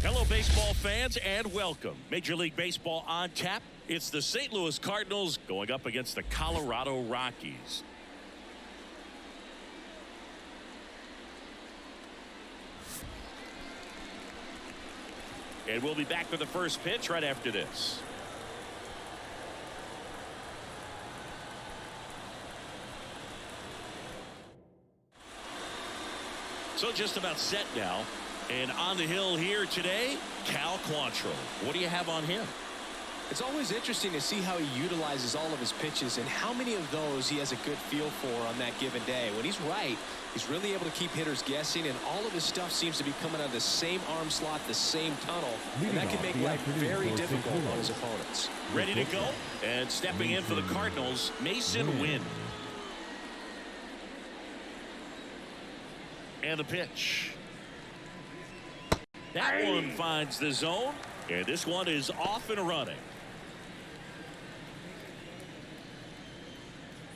Hello, baseball fans, and welcome. Major League Baseball on tap. It's the St. Louis Cardinals going up against the Colorado Rockies. And we'll be back for the first pitch right after this. So just about set now. And on the hill here today, Cal Quantrill. What do you have on him? It's always interesting to see how he utilizes all of his pitches and how many of those he has a good feel for on that given day. When he's right, he's really able to keep hitters guessing, and all of his stuff seems to be coming out of the same arm slot, the same tunnel, and that can make life very difficult on his opponents. Ready to go, and stepping in for the Cardinals, Mason Wynn. And the pitch. That one finds the zone, and this one is off and running.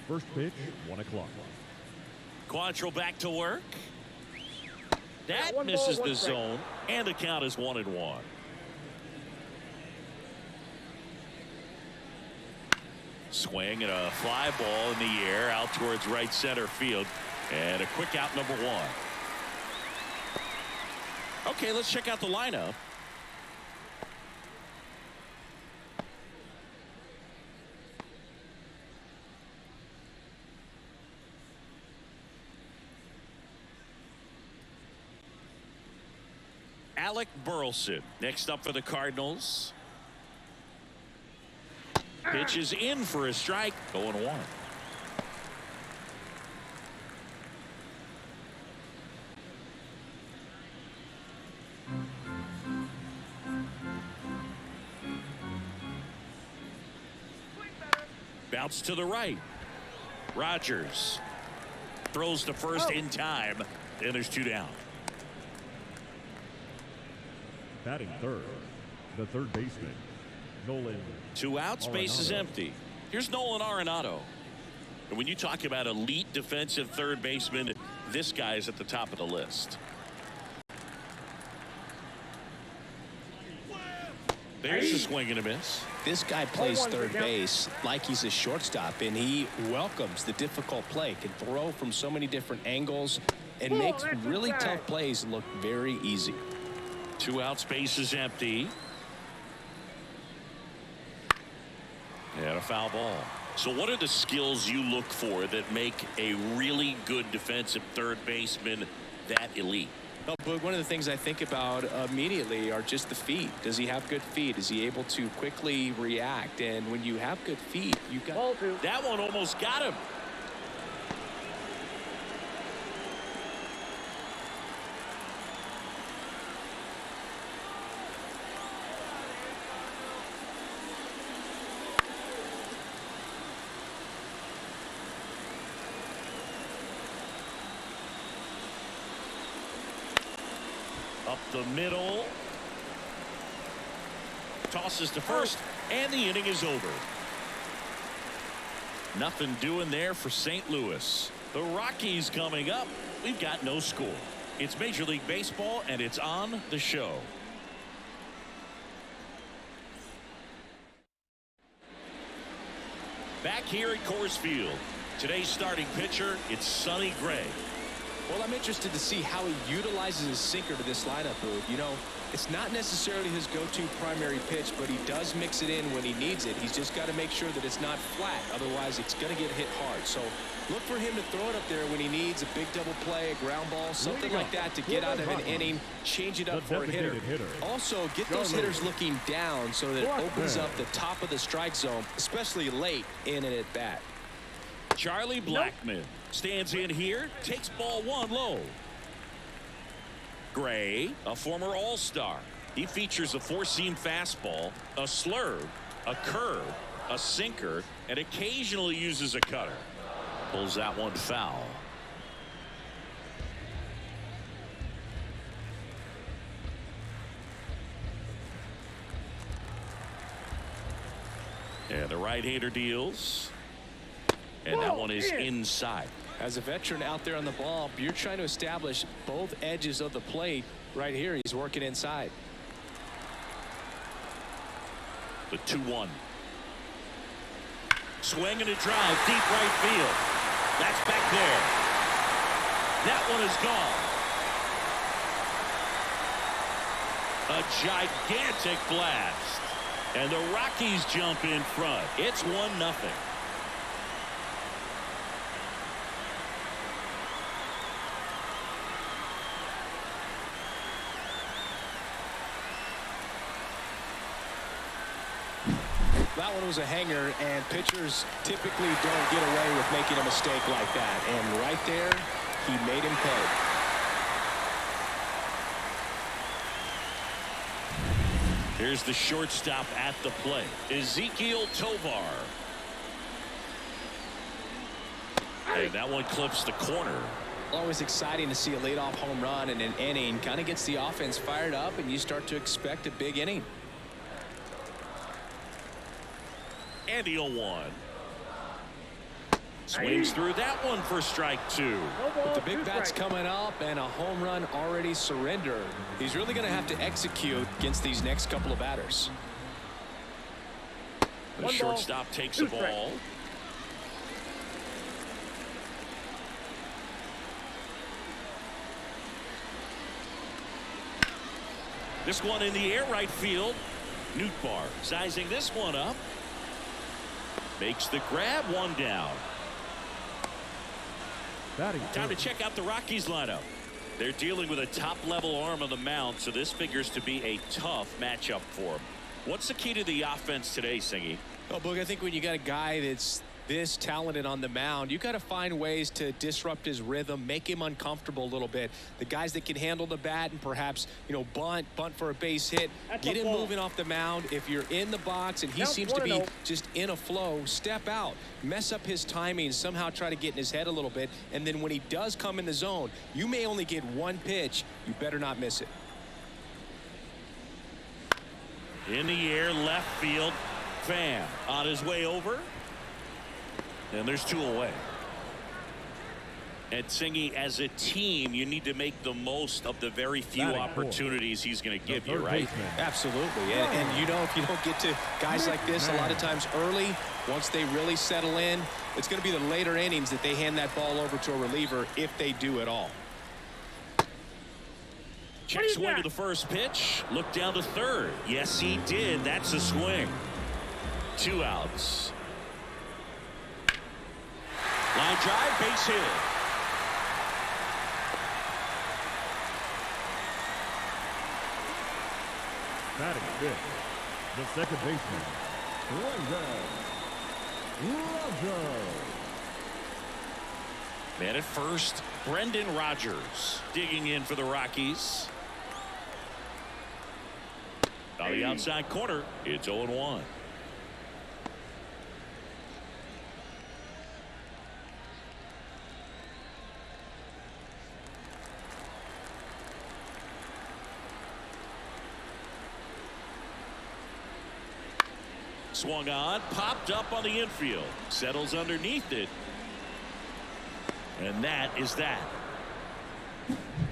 First pitch, 1 o'clock. Quantrill back to work. That misses the zone, and the count is 1-1. Swing and a fly ball in the air out towards right center field, and a quick out, number 1. Okay, let's check out the lineup. Alec Burleson next up for the Cardinals. Pitch is in for a strike. 0-1. Bounce to the right. Rogers throws to first in time, and there's 2 down. Batting third, the third baseman, Nolan. 2 outs, base is empty. Here's Nolan Arenado. And when you talk about elite defensive third baseman, this guy is at the top of the list. There's a swing and a miss. This guy plays third base like he's a shortstop, and he welcomes the difficult play, can throw from so many different angles, and makes really tough plays look very easy. 2 outs, base is empty. And a foul ball. So what are the skills you look for that make a really good defensive third baseman that elite? Oh, but one of the things I think about immediately are just the feet. Does he have good feet? Is he able to quickly react? And when you have good feet, you got that one almost got him. Up the middle. Tosses to first, and the inning is over. Nothing doing there for St. Louis. The Rockies coming up. We've got no score. It's Major League Baseball, and it's on the show. Back here at Coors Field. Today's starting pitcher, it's Sonny Gray. Well, I'm interested to see how he utilizes his sinker to this lineup, Boog. You know, it's not necessarily his go-to primary pitch, but he does mix it in when he needs it. He's just got to make sure that it's not flat. Otherwise, it's going to get hit hard. So look for him to throw it up there when he needs a big double play, a ground ball, something like that to get out of an inning, change it up for a hitter. Also, get those hitters looking down so that it opens up the top of the strike zone, especially late in an at-bat. Charlie Blackmon stands in here, takes ball 1 low. Gray, a former All-Star. He features a 4-seam fastball, a slurve, a curve, a sinker, and occasionally uses a cutter. Pulls that one foul. And the right-hander deals. And that one is inside. As a veteran out there on the ball, you're trying to establish both edges of the plate. Right here, he's working inside. The 2-1. Swing and a drive, deep right field. That's back there. That one is gone. A gigantic blast. And the Rockies jump in front. It's 1-0. That one was a hanger, and pitchers typically don't get away with making a mistake like that. And right there, he made him pay. Here's the shortstop at the plate, Ezekiel Tovar. And that one clips the corner. Always exciting to see a leadoff home run in an inning. Kind of gets the offense fired up, and you start to expect a big inning. And the 0-1. Swings through that one for strike 2. With the big bats coming up and a home run already surrendered, he's really going to have to execute against these next couple of batters. The shortstop takes the ball. This one in the air right field. Nootbaar sizing this one up. Makes the grab, one down. Time to check out the Rockies lineup. They're dealing with a top-level arm on the mound, so this figures to be a tough matchup for them. What's the key to the offense today, Singy? Well, Boog, I think when you got a guy that's this talented on the mound, you got to find ways to disrupt his rhythm, make him uncomfortable a little bit. The guys that can handle the bat and perhaps, bunt for a base hit, get him moving off the mound. If you're in the box and he seems to be just in a flow, step out, mess up his timing, somehow try to get in his head a little bit, and then when he does come in the zone, you may only get one pitch. You better not miss it. In the air, left field. Pham on his way over. And there's 2 away. And Singy, as a team, you need to make the most of the very few opportunities he's going to give you, right? Absolutely. And if you don't get to guys like this a lot of times early, once they really settle in, it's going to be the later innings that they hand that ball over to a reliever, if they do at all. Check swing to the first pitch. Look down to third. Yes, he did. That's a swing. 2 outs. Line drive, base hit. Batting fifth, the second baseman, Rutub. Man at first, Brendan Rodgers digging in for the Rockies. On the outside corner, it's 0-1. Swung on, popped up on the infield, settles underneath it, and that is that.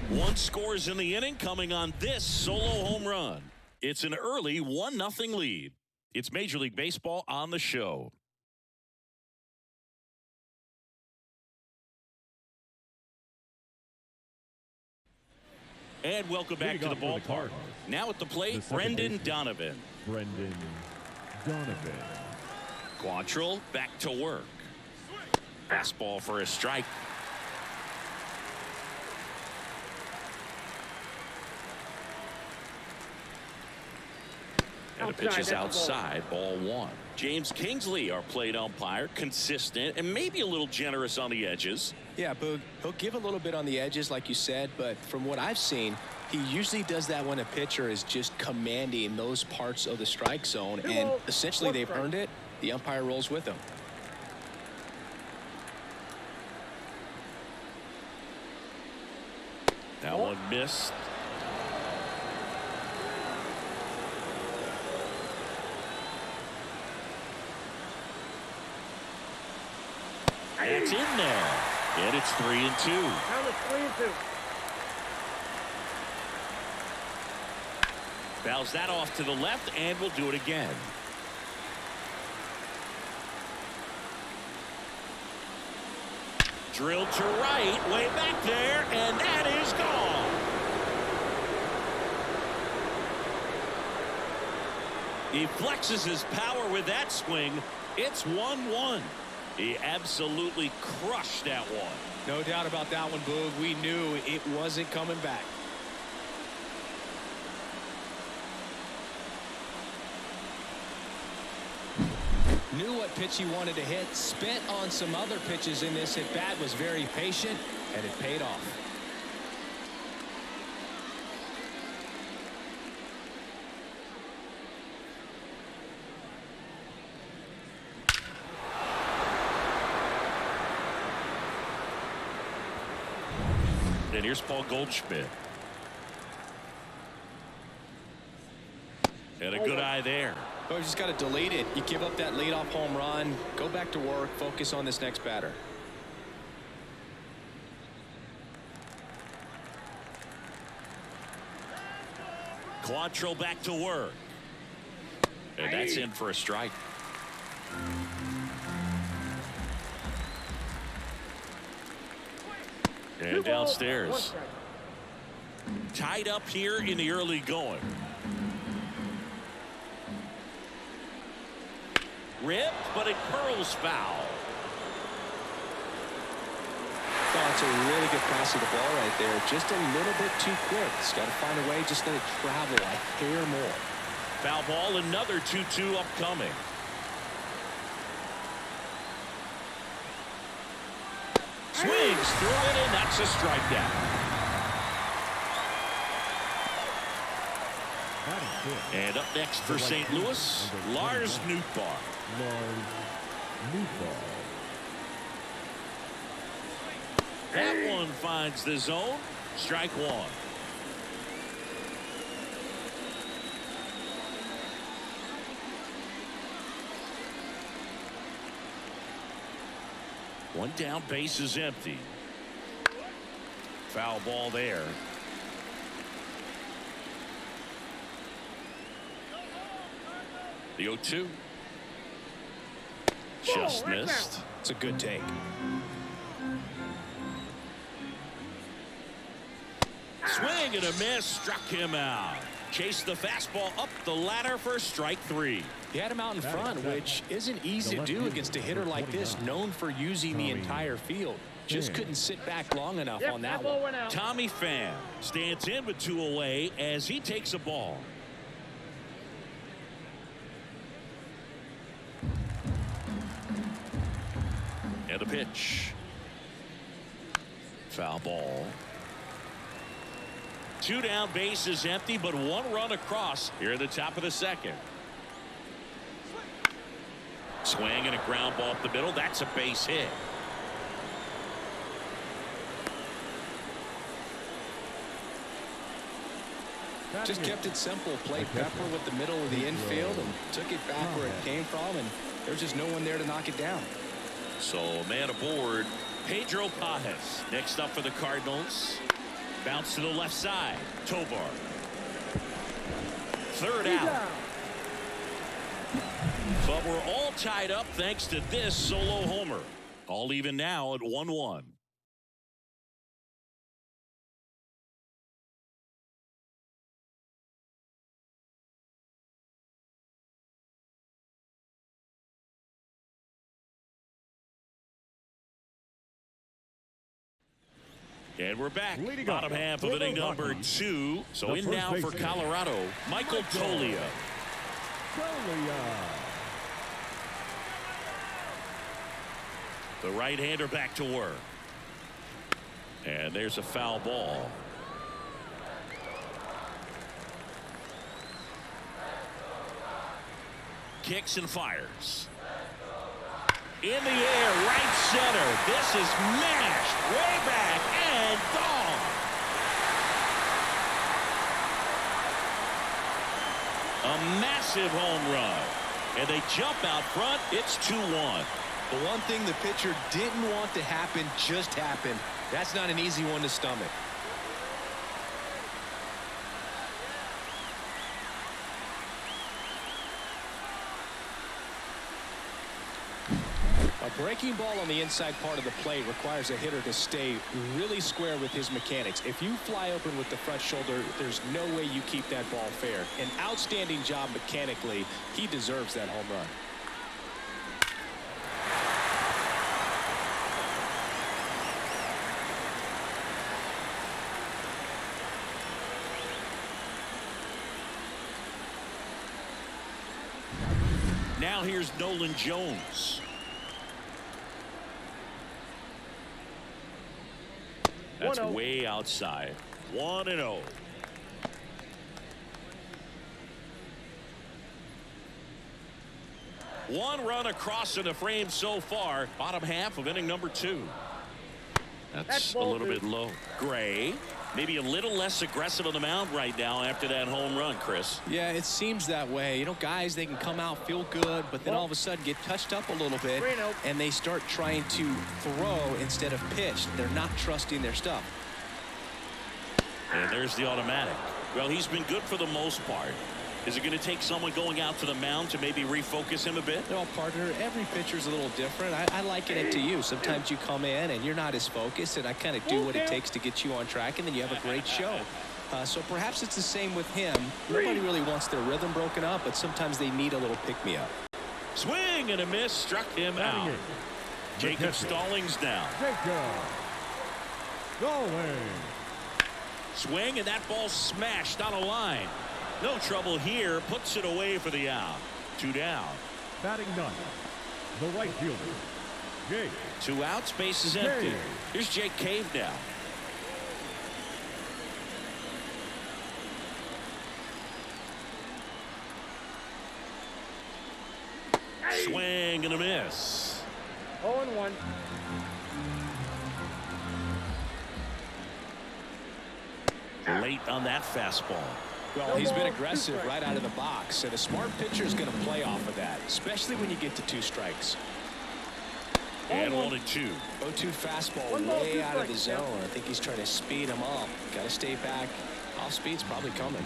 1 scores in the inning, coming on this solo home run. It's an early 1-0 lead. It's Major League Baseball on the show. And welcome back to the ballpark. Now at the plate, Brendan Donovan. Quantrill back to work. Fastball for a strike. And the pitch is outside, ball 1. James Kingsley, our plate umpire, consistent and maybe a little generous on the edges. Yeah, Boog, he'll give a little bit on the edges, like you said, but from what I've seen, he usually does that when a pitcher is just commanding those parts of the strike zone, and essentially they've earned it. The umpire rolls with them. That one missed. It's in there. And it's 3-2. Count is 3-2. Fouls that off to the left, and we'll do it again. Drilled to right, way back there, and that is gone. He flexes his power with that swing. It's 1-1. He absolutely crushed that one. No doubt about that one, Boog. We knew it wasn't coming back. Knew what pitch he wanted to hit. Spent on some other pitches in this at-bat. Was very patient, and it paid off. And here's Paul Goldschmidt. And a good eye there. Oh, you just got to delete it. You give up that leadoff home run. Go back to work. Focus on this next batter. Quantrill back to work. And that's in for a strike. And downstairs. Tied up here in the early going. Ripped, but it curls foul. That's a really good pass of the ball right there. Just a little bit too quick. He's got to find a way just to let it travel a hair more. Foul ball, another 2-2 upcoming. Swings through it, and that's a strikeout. And up next for St. Louis, Lars Nootbaar. That one finds the zone. Strike one. One down, base is empty. Foul ball there. The 0-2. Just missed. It's a good take. Swing and a miss. Struck him out. Chased the fastball up the ladder for strike three. He had him out in front, which isn't easy to do against a hitter like this, known for using the entire field. Just couldn't sit back long enough on that one. Tommy Pham stands in with two away as he takes a ball. And a pitch. Foul ball. Two down, base is empty, but one run across here at the top of the second. Swing and a ground ball up the middle. That's a base hit. Just kept it simple. Played pepper with the middle of the infield and took it back where it came from, and there's just no one there to knock it down. So man aboard, Pedro Pages. Next up for the Cardinals. Bounce to the left side. Tovar. Third out. But we're all tied up thanks to this solo homer. All even now at 1-1. And we're back. Bottom half of inning number 2. So in now for Colorado, Michael Toglia. The right-hander back to work. And there's a foul ball. Kicks and fires. In the air, right center. This is mashed way back and gone. A massive home run. And they jump out front. It's 2-1. The one thing the pitcher didn't want to happen just happened. That's not an easy one to stomach. A breaking ball on the inside part of the plate requires a hitter to stay really square with his mechanics. If you fly open with the front shoulder, there's no way you keep that ball fair. An outstanding job mechanically. He deserves that home run. Now here's Nolan Jones. That's 1-0. way outside. 1-0. One run across in the frame so far. Bottom half of inning number 2. That's a little bit low. Gray, maybe a little less aggressive on the mound right now after that home run, Chris. Yeah, it seems that way. You know, guys, they can come out, feel good, but then all of a sudden get touched up a little bit, and they start trying to throw instead of pitch. They're not trusting their stuff. And there's the automatic. Well, he's been good for the most part. Is it going to take someone going out to the mound to maybe refocus him a bit? Well, partner, every pitcher's a little different. I liken it to you. Sometimes you come in and you're not as focused, and I kind of do what it takes to get you on track, and then you have a great show. So perhaps it's the same with him. Nobody really wants their rhythm broken up, but sometimes they need a little pick-me-up. Swing and a miss, struck him out. Jacob Stallings down. Swing, and that ball smashed on a line. No trouble here, puts it away for the out. 2 down. Batting ninth, the right fielder, Jake. 2 outs, base is empty. Here's Jake Cave now. Swing and a miss. 0-1. Late on that fastball. Well, he's been aggressive right out of the box, and a smart pitcher is going to play off of that, especially when you get to 2 strikes. And 1-2. 0-2 fastball way out of the zone. I think he's trying to speed him up. Got to stay back. Off speed's probably coming.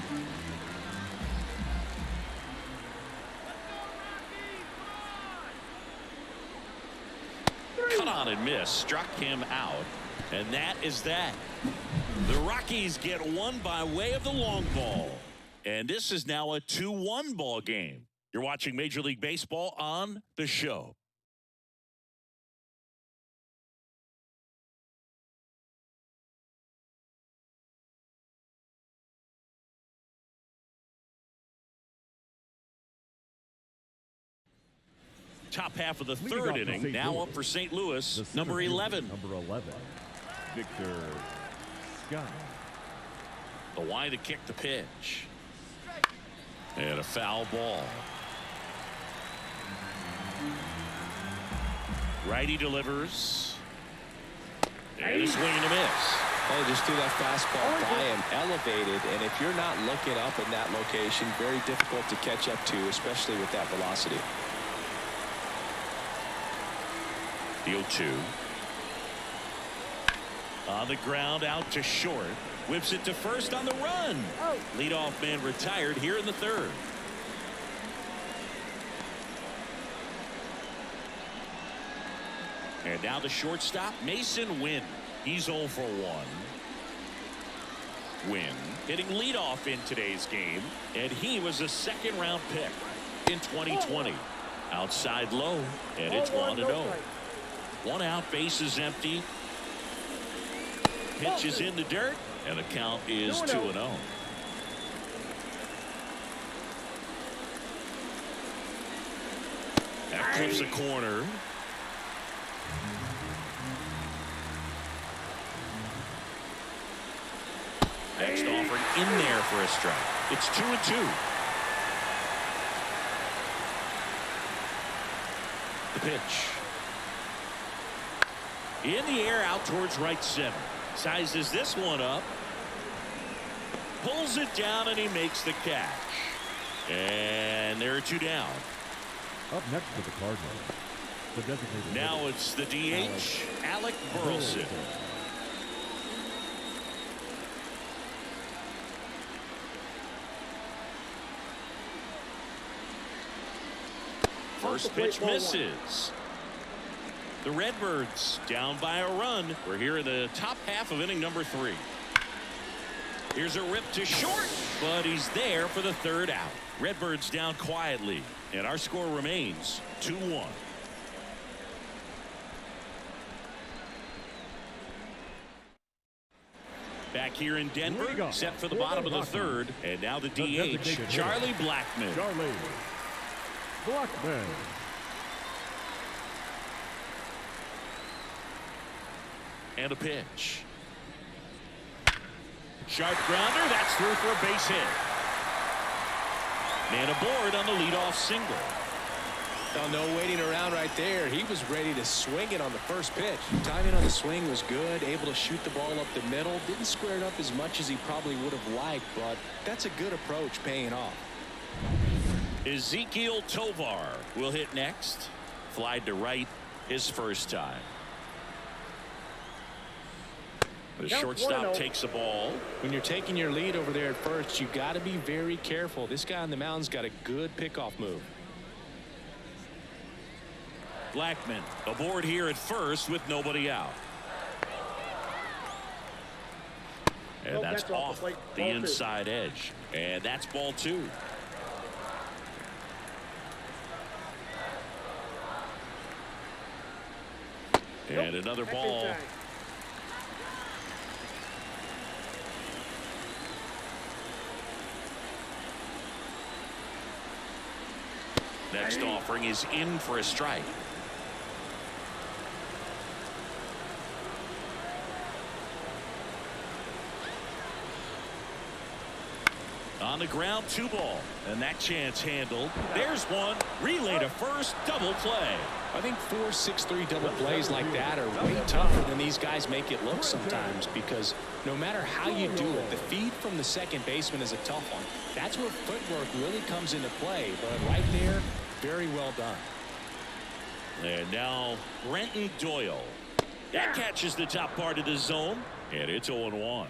Cut on and miss. Struck him out. And that is that. The Rockies get one by way of the long ball. And this is now a 2-1 ball game. You're watching Major League Baseball on The Show. Top half of the third inning, now up for St. Louis, number 11. Number 11, Victor Scott. The wide to kick the pitch. And a foul ball. Righty delivers. And a swing and a miss. Oh, just threw that fastball by him, elevated, and if you're not looking up in that location, very difficult to catch up to, especially with that velocity. The 0-2. On the ground, out to short. Whips it to first on the run. Leadoff man retired here in the third. And now the shortstop, Mason Wynn. He's 0 for 1. Wynn hitting leadoff in today's game, and he was a second-round pick in 2020. Outside low, and it's 1-0. 1 out, base is empty. Pitch is in the dirt, and the count is 2-0. That clips a corner. Next offering in there for a strike. It's 2-2. The pitch. In the air out towards right center. Sizes this one up. Pulls it down and he makes the catch. And there are 2 down. Up next for the Cardinals, the designated Now hitter, it's the DH, Alec Burleson. First pitch misses. The Redbirds down by a run. We're here in the top half of inning number 3. Here's a rip to short, but he's there for the 3rd out. Redbirds down quietly, and our score remains 2-1. Back here in Denver, set for the bottom of the 3rd, and now the DH, Charlie Blackmon. Charlie Blackmon. And a pitch. Sharp grounder, that's through for a base hit. Man aboard on the leadoff single. Oh, no waiting around right there. He was ready to swing it on the first pitch. Timing on the swing was good, able to shoot the ball up the middle. Didn't square it up as much as he probably would have liked, but that's a good approach paying off. Ezekiel Tovar will hit next. Fly to right his first time. The shortstop takes the ball. When you're taking your lead over there at first, you got to be very careful. This guy on the mound's got a good pickoff move. Blackmon aboard here at first with nobody out. And that's off the inside edge. And that's ball 2. And another ball. Next offering is in for a strike. On the ground, 2 ball, and that chance handled. There's one. Relay to first, double play. I think 4-6-3 double plays like that are way tougher than these guys make it look sometimes, because no matter how you do it, the feed from the second baseman is a tough one. That's where footwork really comes into play, but right there, very well done. And now Brenton Doyle. That catches the top part of the zone, and it's 0-1.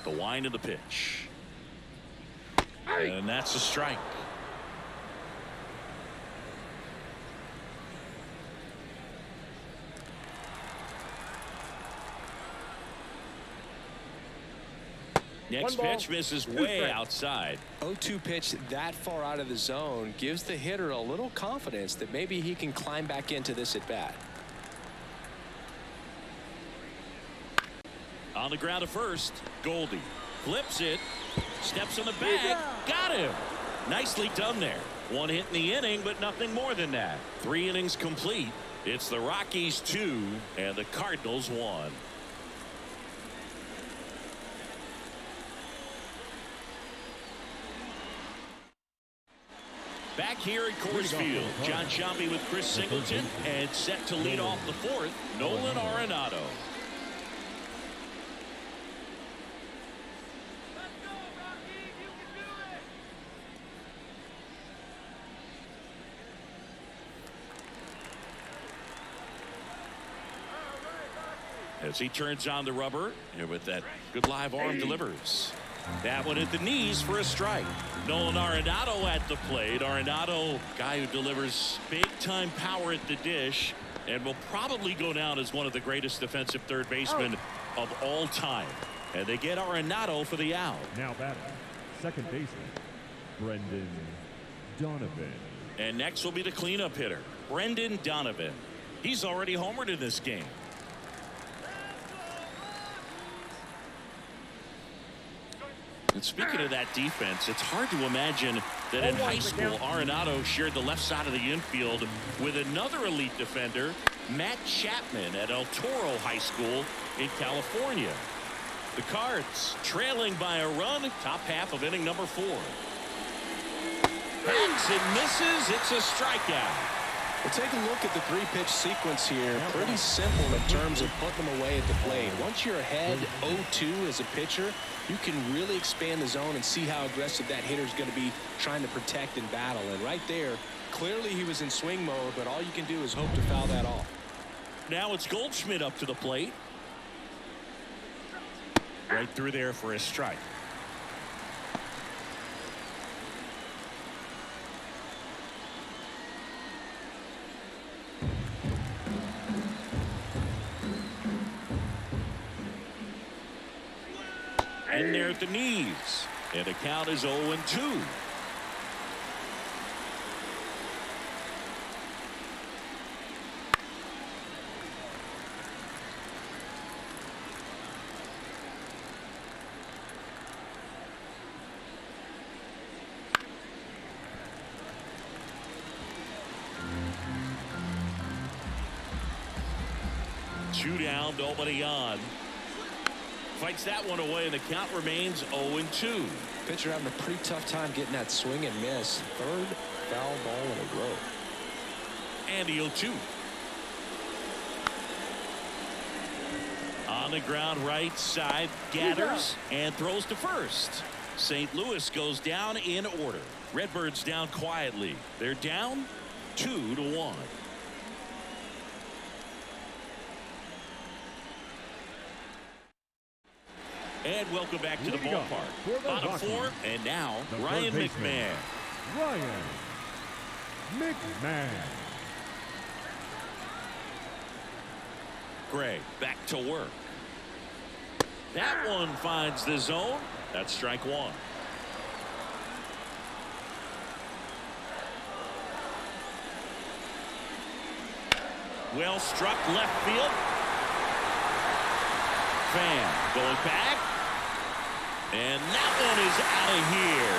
The wind of the pitch. And that's a strike. Next pitch misses way outside. 0-2 pitch that far out of the zone gives the hitter a little confidence that maybe he can climb back into this at bat. On the ground at first, Goldie flips it, steps on the bag, got him. Nicely done there. 1 hit in the inning, but nothing more than that. 3 innings complete. It's the Rockies 2 and the Cardinals 1. Back here at Coors Field, John Sciambi with Chris Singleton, and set to lead off the 4th, Nolan Arenado. As he turns on the rubber, and with that good live arm delivers. That one at the knees for a strike. Nolan Arenado at the plate. Arenado, guy who delivers big-time power at the dish and will probably go down as one of the greatest defensive third basemen of all time. And they get Arenado for the out. Now batting, second baseman, Brendan Donovan. And next will be the cleanup hitter, Brendan Donovan. He's already homered in this game. And speaking of that defense, it's hard to imagine that in high school, Arenado shared the left side of the infield with another elite defender, Matt Chapman, at El Toro High School in California. The Cards trailing by a run, top half of inning number 4. Hacks and misses. It's a strikeout. Well, take a look at the 3-pitch sequence here. Pretty simple in terms of putting them away at the plate. Once you're ahead 0-2 as a pitcher, you can really expand the zone and see how aggressive that hitter is going to be trying to protect and battle. And right there, clearly he was in swing mode, but all you can do is hope to foul that off. Now it's Goldschmidt up to the plate. Right through there for a strike. In there at the knees. And the count is 0-2. Two down, nobody on. Fights that one away, and the count remains 0-2. Pitcher having a pretty tough time getting that swing and miss. Third foul ball in a row. And the 0-2. On the ground, right side, gathers and throws to first. St. Louis goes down in order. Redbirds down quietly. They're down 2-1. And welcome back to the ballpark. Bottom four, and now Ryan McMahon. Ryan McMahon. Gray back to work. That one finds the zone. That's strike one. Well struck left field. Fan going back. And that one is out of here.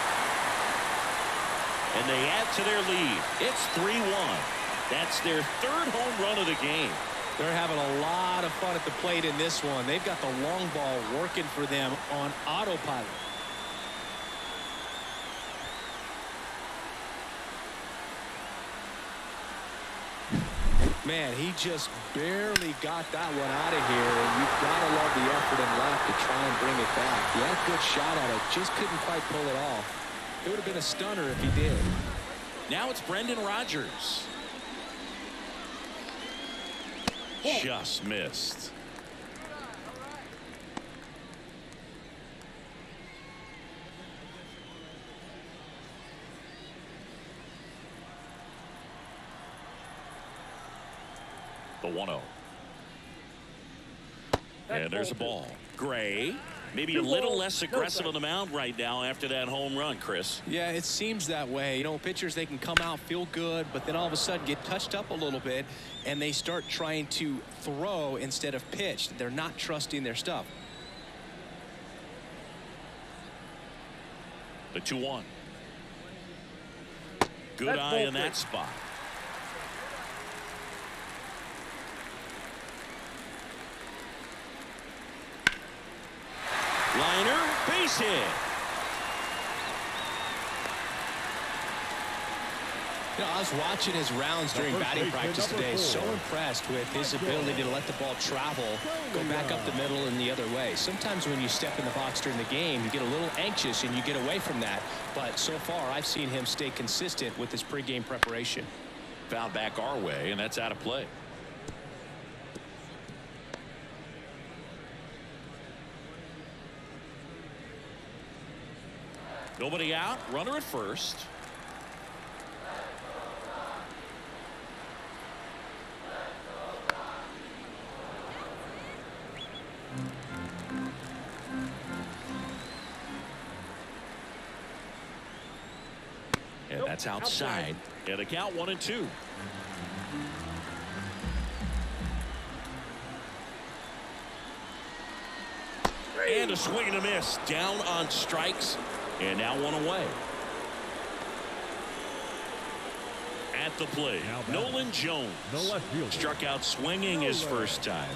And they add to their lead. It's 3-1. That's their third home run of the game. They're having a lot of fun at the plate in this one. They've got the long ball working for them on autopilot. Man, he just barely got that one out of here, and you've got to love the effort and left to try and bring it back. He had a good shot at it, just couldn't quite pull it off. It would have been a stunner if he did. Now it's Brendan Rodgers. Just missed. The 1-0. And there's a ball. Gray, maybe a little less aggressive on the mound right now after that home run, Chris. Yeah, it seems that way. You know, pitchers, they can come out, feel good, but then all of a sudden get touched up a little bit, and they start trying to throw instead of pitch. They're not trusting their stuff. The 2-1. Good eye in that spot. Liner, base hit. You know, I was watching his rounds during batting practice today. So impressed with his ability to let the ball travel, go back up the middle and the other way. Sometimes when you step in the box during the game, you get a little anxious and you get away from that. But so far, I've seen him stay consistent with his pregame preparation. Foul back our way, and that's out of play. Nobody out, runner at first. And that's outside. And a count 1-2. And a swing and a miss. Down on strikes. And now one away. At the plate, Nolan Jones struck out swinging his first time.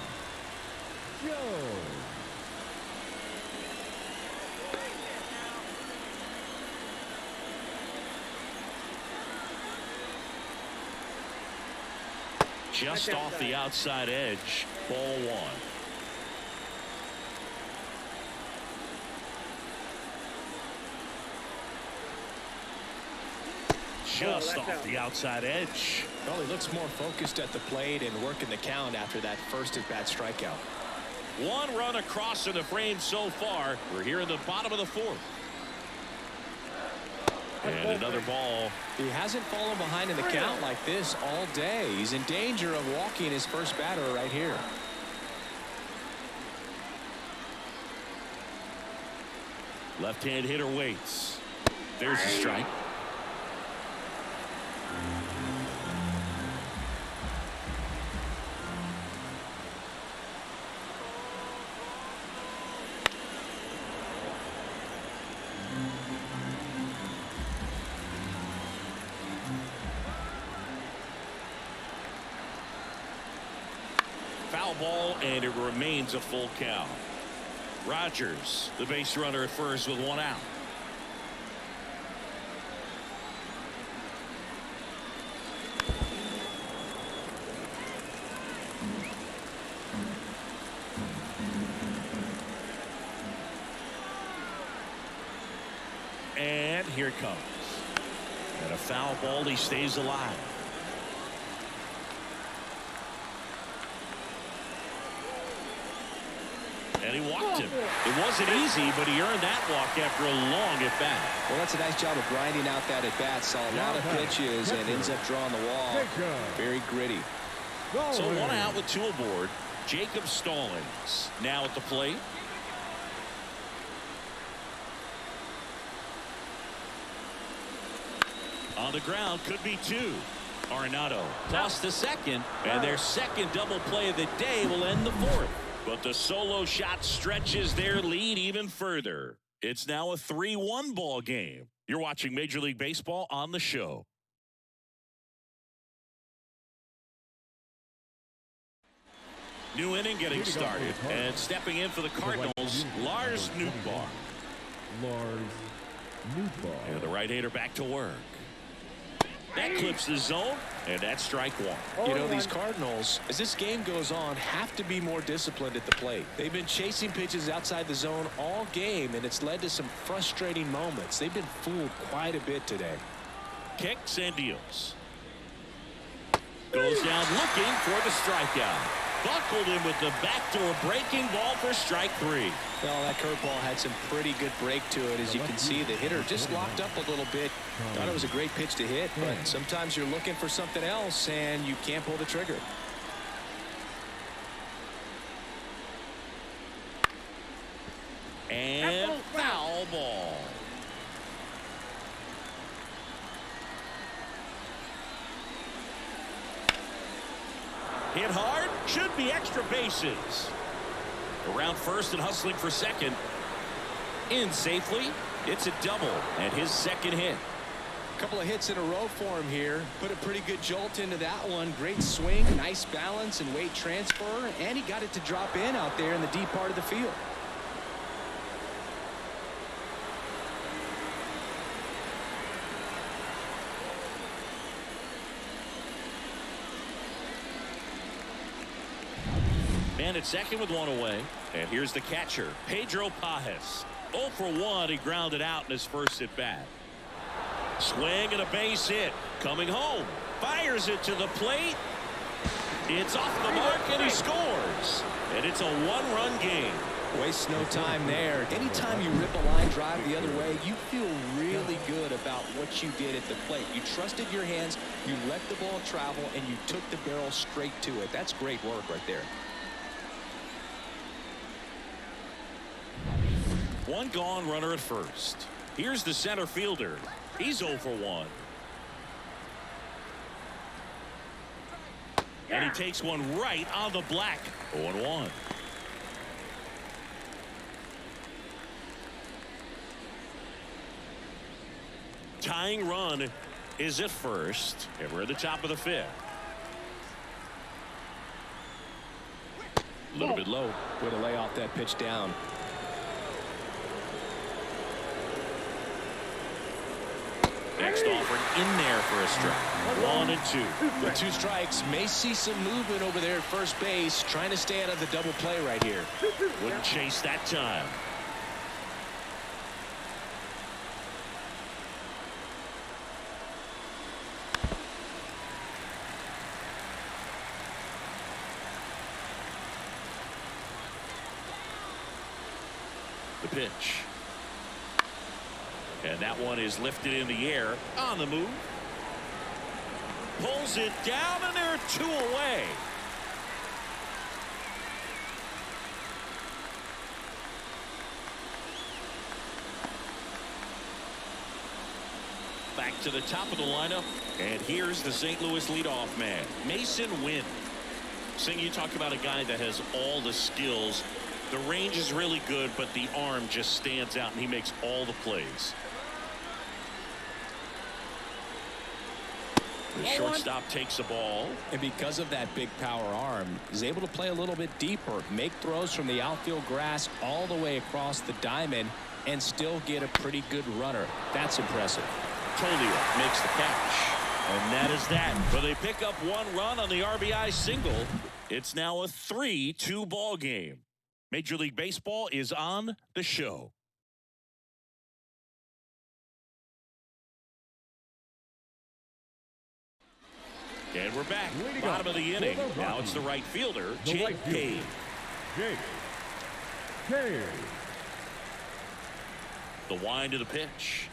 Just off the outside edge, ball one. Just off the outside edge. Well, he looks more focused at the plate and working the count after that first at-bat strikeout. One run across in the frame so far. We're here in the bottom of the fourth. And another ball. He hasn't fallen behind in the count like this all day. He's in danger of walking his first batter right here. Left-hand hitter waits. There's a strike. Foul ball, and it remains a full count. Rogers, the base runner at first with one out. And here it comes. And a foul ball, he stays alive. And he walked him. It wasn't easy, but he earned that walk after a long at-bat. Well, that's a nice job of grinding out that at-bat. Saw a lot of pitches and ends up drawing the wall. Very gritty. So one out with two aboard. Jacob Stallings now at the plate. On the ground, could be two. Arenado tossed to second, and their second double play of the day will end the fourth. But the solo shot stretches their lead even further. It's now a 3-1 ball game. You're watching Major League Baseball on the show. New inning getting started, and stepping in for the Cardinals, Lars Nootbaar. And the right-hander back to work. That clips the zone, and that's strike one. You know, these Cardinals, as this game goes on, have to be more disciplined at the plate. They've been chasing pitches outside the zone all game, and it's led to some frustrating moments. They've been fooled quite a bit today. Kicks and deals. Goes down looking for the strikeout. Buckled him with the backdoor breaking ball for strike three. Well, that curveball had some pretty good break to it. As you can see, the hitter just locked up a little bit. Thought it was a great pitch to hit, but sometimes you're looking for something else and you can't pull the trigger. And foul ball. Hit hard, should be extra bases. Around first and hustling for second. In safely, it's a double and his second hit. A couple of hits in a row for him here. Put a pretty good jolt into that one. Great swing, nice balance and weight transfer, and he got it to drop in out there in the deep part of the field. Man at second with one away. And here's the catcher, Pedro Pajes. 0 for 1, he grounded out in his first at bat. Swing and a base hit. Coming home. Fires it to the plate. It's off the mark and he scores. And it's a one-run game. Waste no time there. Anytime you rip a line drive the other way, you feel really good about what you did at the plate. You trusted your hands, you let the ball travel, and you took the barrel straight to it. That's great work right there. One gone, runner at first. Here's the center fielder. He's 0 for 1. And he takes one right on the black. 0-1. Tying run is at first, and we're at the top of the fifth. A little bit low. Way to lay off that pitch down. Next offering in there for a strike. 1 and 2. With 2 strikes, may see some movement over there at first base, trying to stay out of the double play right here. Wouldn't chase that time. The pitch. And that one is lifted in the air on the move. Pulls it down, and there are 2 away. back to the top of the lineup. And here's the St. Louis leadoff man, Mason Wynn. Sing, you talk about a guy that has all the skills. The range is really good, but the arm just stands out, and he makes all the plays. The shortstop takes the ball. And because of that big power arm, he's able to play a little bit deeper, make throws from the outfield grass all the way across the diamond, and still get a pretty good runner. That's impressive. Tolia makes the catch. And that is that. But they pick up one run on the RBI single. It's now a 3-2 ball game. Major League Baseball is on the show. And we're back. Bottom of the inning. Now it's the right fielder, Jake Cave. The wind to the pitch.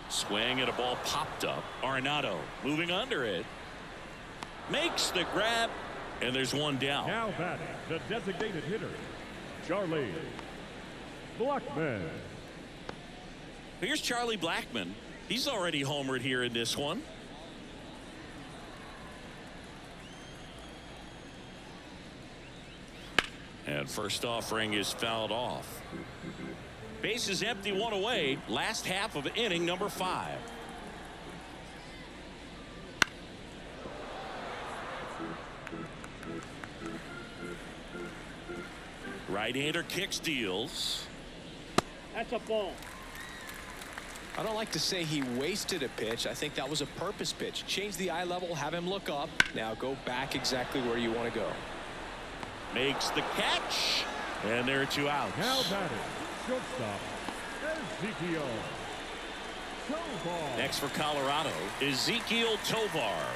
Swing and a ball popped up. Arenado moving under it. Makes the grab. And there's one down. Now batting, the designated hitter, Charlie Blackmon. Here's Charlie Blackmon. He's already homered here in this one. And first offering is fouled off. Base is empty, one away. Last half of inning number 5. Right-hander kicks, deals. That's a ball. I don't like to say he wasted a pitch. I think that was a purpose pitch. Change the eye level, have him look up. Now go back exactly where you want to go. Makes the catch. And there are 2 outs. Now batting, shortstop, Ezekiel Tovar. Next for Colorado, Ezekiel Tovar.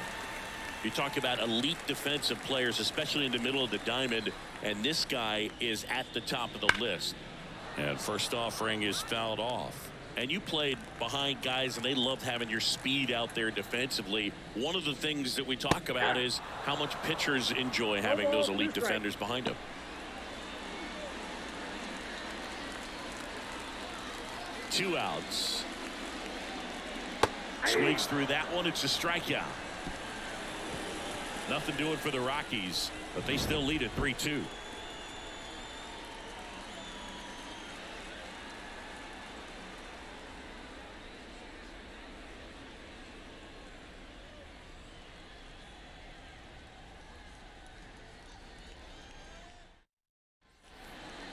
You talk about elite defensive players, especially in the middle of the diamond, and this guy is at the top of the list. And first offering is fouled off. And you played behind guys, and they love having your speed out there defensively. One of the things that we talk about is how much pitchers enjoy having those elite defenders behind them. Two outs. Swings through that one. It's a strikeout. Nothing doing for the Rockies, but they still lead at 3-2.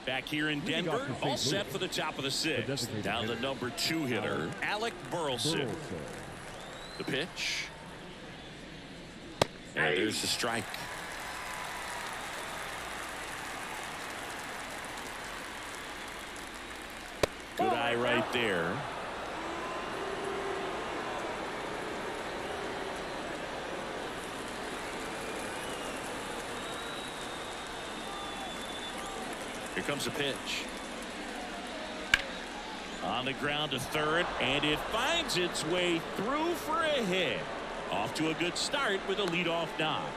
Back here in Denver, all set for the top of the 6th. Down the number 2 hitter, Alec Burleson. The pitch. And there's the strike. Good eye right there. Here comes a pitch. On the ground to third, and it finds its way through for a hit. Off to a good start with a leadoff knock.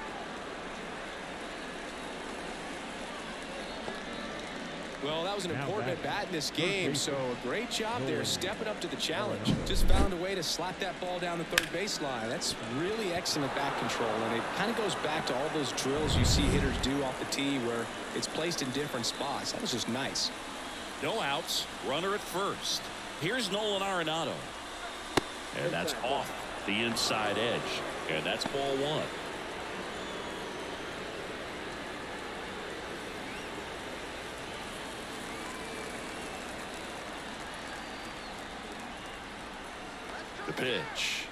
Well, that was an important at bat in this game, so a great job there stepping up to the challenge. Just found a way to slap that ball down the third baseline. That's really excellent bat control, and it kind of goes back to all those drills you see hitters do off the tee where it's placed in different spots. That was just nice. No outs, runner at first. Here's Nolan Arenado. And that's off the inside edge. And that's ball 1. The pitch.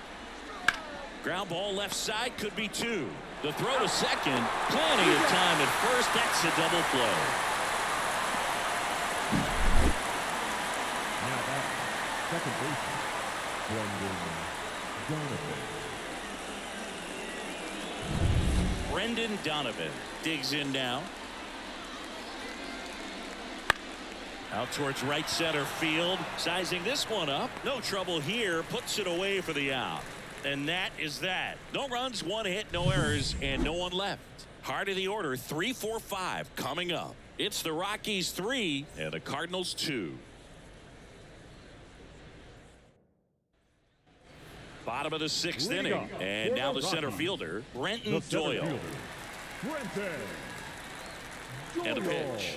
Ground ball left side, could be 2. The throw to second, plenty of time at first. That's a double play. Now back, second baseman, Brendan Donovan digs in now. Out towards right center field. Sizing this one up. No trouble here. Puts it away for the out. And that is that. No runs, 1 hit, no errors, and no one left. Heart of the order, 3, 4, 5 coming up. It's the Rockies 3 and the Cardinals 2. Bottom of the sixth inning. And now the center fielder, Brenton Doyle. And a pitch.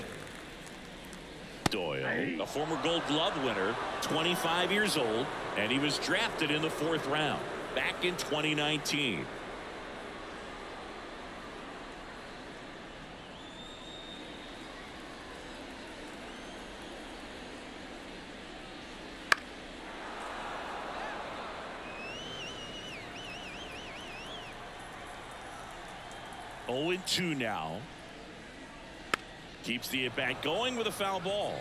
Doyle, a former Gold Glove winner, 25 years old, and he was drafted in the 4th round back in 2019. Oh, 2 now. Keeps the at-bat going with a foul ball.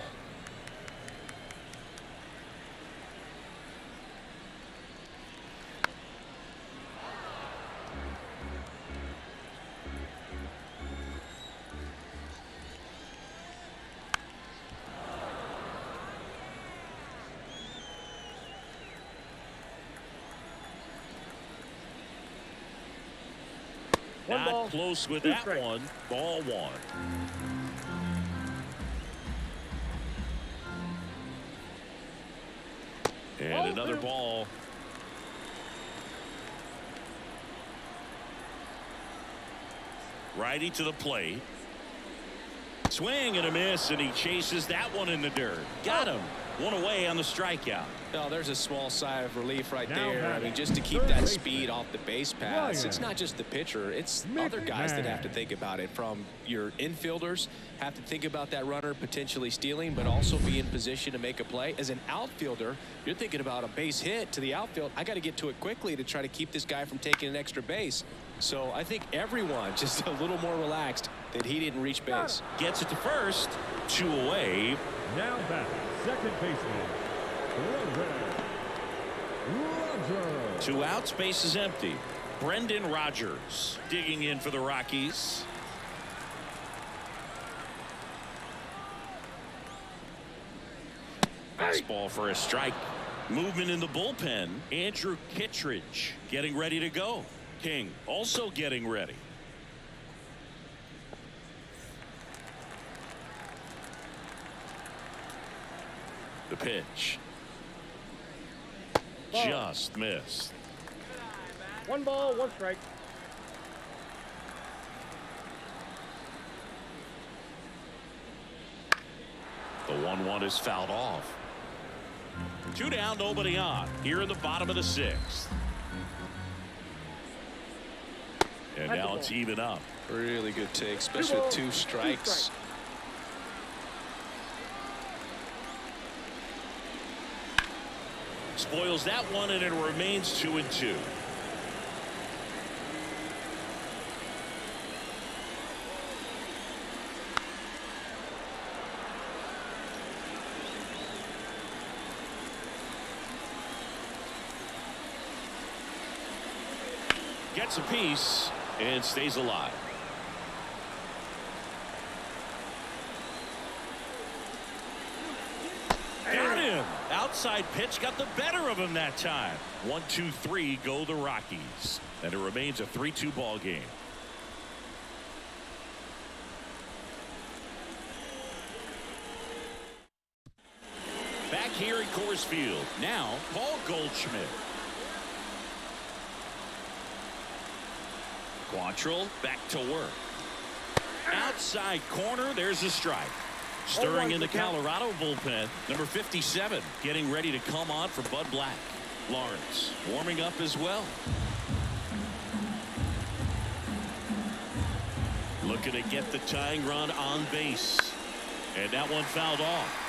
Not close with that one. Ball 1. And another ball. Righty to the plate. Swing and a miss, and he chases that one in the dirt. Got him. One away on the strikeout. Oh, there's a small sigh of relief right there. I mean, just to keep that speed off the base paths. It's not just the pitcher. It's other guys that have to think about it. From your infielders have to think about that runner potentially stealing, but also be in position to make a play. As an outfielder, you're thinking about a base hit to the outfield. I got to get to it quickly to try to keep this guy from taking an extra base. So I think everyone just a little more relaxed that he didn't reach base. Gets it to first. 2 away. Now back, second baseman, Roger. 2 outs, base is empty. Brendan Rodgers digging in for the Rockies. Fastball for a strike. Movement in the bullpen. Andrew Kittredge getting ready to go. King also getting ready. The pitch. Just missed. 1 ball, 1 strike. The 1-1 is fouled off. 2 down, nobody on. Here in the bottom of the 6th. And now it's even up. Really good take, especially with 2 strikes. Spoils that one, and it remains 2-2. Gets a piece and stays alive. Got him. Outside pitch got the better of him that time. 1-2-3 go the Rockies, and it remains a 3-2 ball game. Back here at Coors Field, now Paul Goldschmidt. Quantrill back to work. Outside corner, there's a strike. Stirring in the Colorado bullpen, number 57 getting ready to come on for Bud Black. Lawrence warming up as well. Looking to get the tying run on base, and that one fouled off.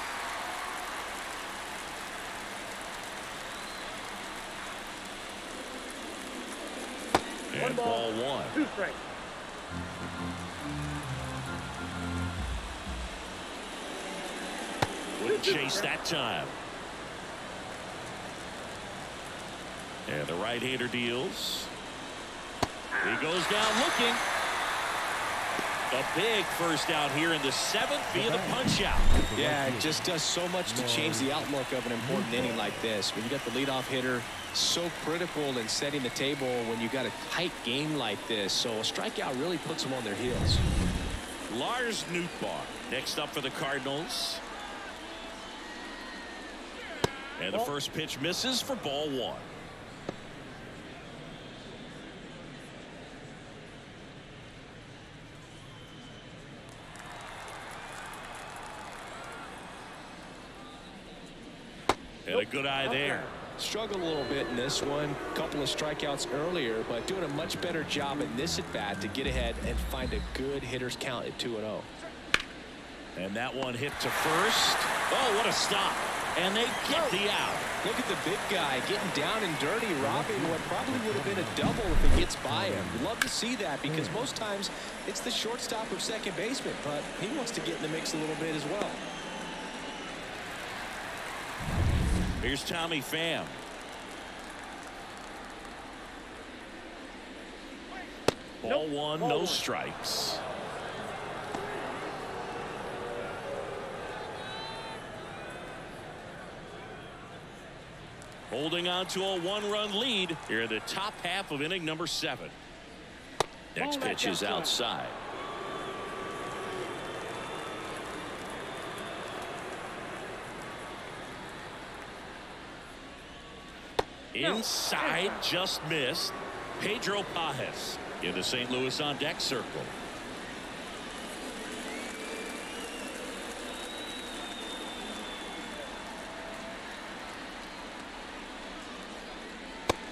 And ball 1. 2 strikes. Wouldn't chase that time. And the right-hander deals. He goes down looking. A big first out here in the 7th via the punch out. Yeah, it just does so much to change the outlook of an important inning like this. When you got the leadoff hitter, so critical in setting the table when you got a tight game like this. So a strikeout really puts them on their heels. Lars Nootbaar next up for the Cardinals. And the first pitch misses for ball 1. good eye there. Struggled a little bit in this one. Couple of strikeouts earlier, but doing a much better job in this at-bat to get ahead and find a good hitter's count at 2-0. And that one hit to first. Oh, what a stop. And they get the out. Look at the big guy getting down and dirty, robbing what probably would have been a double if it gets by him. You'd love to see that because most times it's the shortstop or second baseman, but he wants to get in the mix a little bit as well. Here's Tommy Pham. Ball one, no strikes. Holding on to a one-run lead here in the top half of inning number 7. Next pitch is outside. Inside, just missed. Pedro Pajes in the St. Louis on deck circle.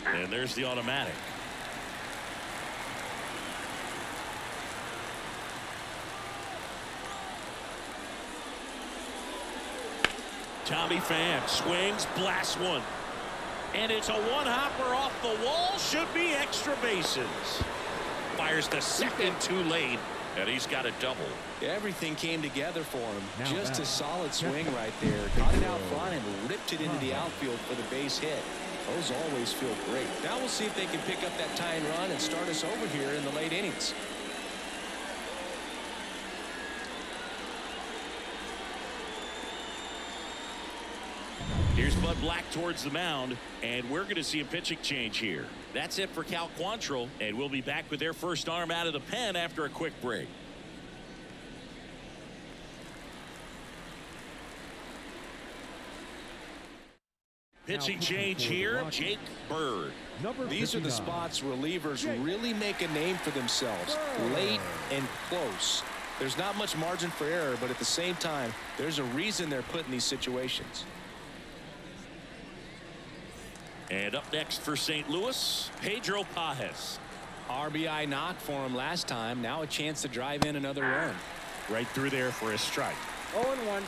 And there's the automatic. Tommy Pham swings, blasts one. And it's a one-hopper off the wall. Should be extra bases. Fires the second too late. And he's got a double. Everything came together for him. Just a solid swing right there. Caught it out front and ripped it into the outfield for the base hit. Those always feel great. Now we'll see if they can pick up that tying run and start us over here in the late innings. Here's Bud Black towards the mound, and we're going to see a pitching change here. That's it for Cal Quantrill, and we'll be back with their first arm out of the pen after a quick break. Pitching change here, Jake Bird. These are the spots relievers really make a name for themselves. Late and close. There's not much margin for error, but at the same time, there's a reason they're put in these situations. And up next for St. Louis, Pedro Pajes. RBI knock for him last time. Now a chance to drive in another run. Right through there for a strike. 0-1.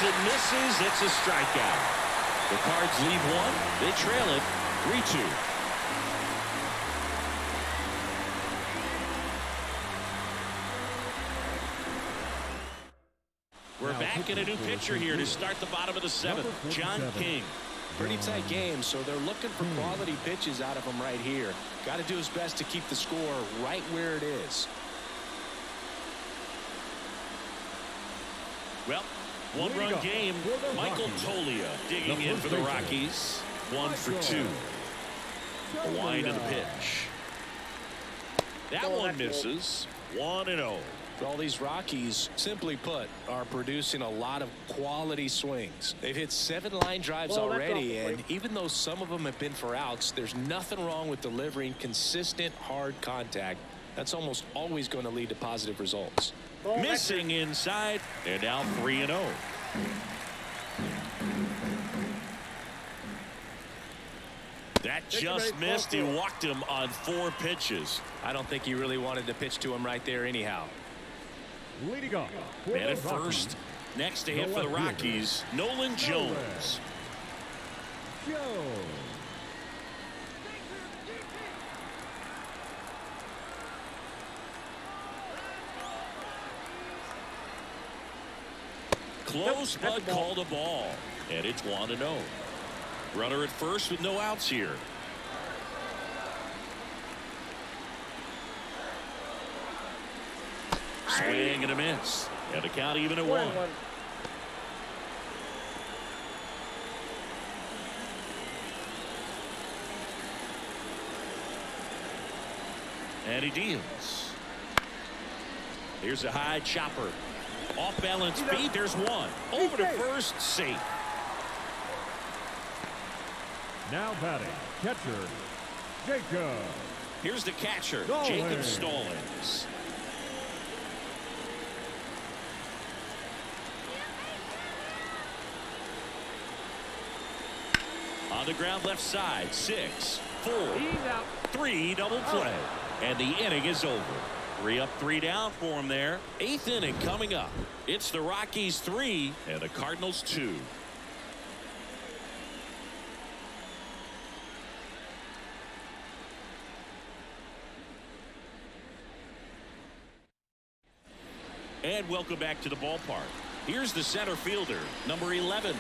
And misses. It's a strikeout. The Cards lead one. They trail it 3-2. We're back in a new pitcher here to start the bottom of the 7th. John King. Pretty tight game, so they're looking for quality pitches out of him right here. Got to do his best to keep the score right where it is. Well, one-run game. Michael Tolia digging in for the Rockies. 1 for 2. A wind of the pitch. That one misses. 1-0. All these Rockies, simply put, are producing a lot of quality swings. They've hit 7 line drives already, and even though some of them have been for outs, there's nothing wrong with delivering consistent, hard contact. That's almost always going to lead to positive results. Missing inside, and now 3-0. That just missed. He walked him on 4 pitches. I don't think he really wanted to pitch to him right there anyhow. Leading off. Man at first. Next to hit for the Rockies, Nolan Jones. Close, but called a ball. And it's 1-0. Runner at first with no outs here. Swing and a miss. And the count even at 1. And he deals. Here's a high chopper. Off balance feed. There's one. Over to first. Safe. Now batting, catcher, Jacob. Here's the catcher, Stallings. Jacob Stallings. On the ground left side, 6, 4, 3 double play. And the inning is over. 3 up, 3 down for him there. 8th inning coming up. It's the Rockies 3 and the Cardinals 2. And welcome back to the ballpark. Here's the center fielder, number 11.